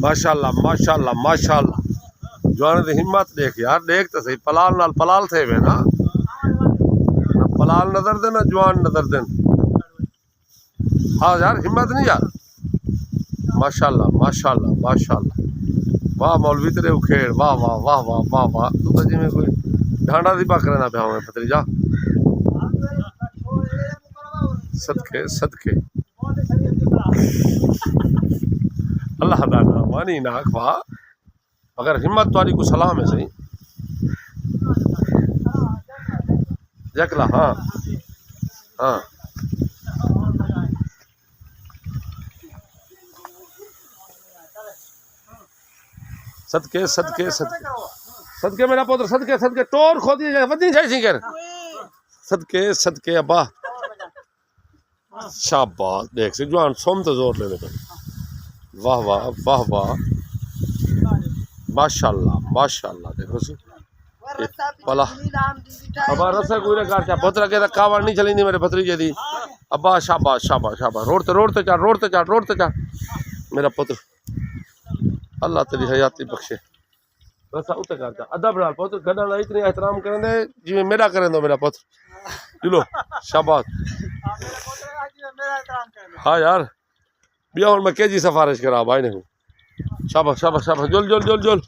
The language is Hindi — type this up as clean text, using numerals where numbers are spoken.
माशाल्लाह माशाल्लाह माशाल्लाह। जवान की हिम्मत देख यार, देख तो सही। पलाल नाल पलाल थे वे ना, पलाल नजर दे ना जवान नजर दे। हाँ यार हिम्मत नहीं यार। माशाल्लाह माशाल्लाह माशाल्लाह। वाह मौलवी तेरे उखेड़, वाह वाह वाह वाह वाह वाह। तू तो जिमें कोई ढांडा दी पक रहा पे हमें भतीजा। सदके सदके अल्लाह दादा वानी नाक वाह। अगर हिम्मत तुम्हारी को सलाम है सही जकला। हाँ हाँ सदके सदके सदके सदके मेरा पुत्र, सदके सदके टोर खोदी जाए वधी जाए सिंगर। सदके सदके अब्बा शाबाश। देख से जवान सोम तो जोर लेने पे। वाह वाह वाह वाह माशाल्लाह माशाल्लाह। देखो सी पला अब्बा रसा कोई ना काटा पुत्र के कावड़ नहीं चली मेरे भतीजे दी। अब्बा शाबाश शाबाश शाबाश। रोड ते चढ़ रोड ते चढ़ रोड ते चढ़ मेरा पुत्र। अल्लाह तेरी हयाती बख्शे। रसा उते करता अदब नाल पुत्र गड्डा ला इतनी एहतराम करेंदे जिवें मेरा करेंदो मेरा पुत्र। चलो शाबाश। हाँ यार बिया हुन मैं केजी सिफारिश करा भाई ने। शाबाश शाबाश शाबाश। जुल जुल जुल जुल।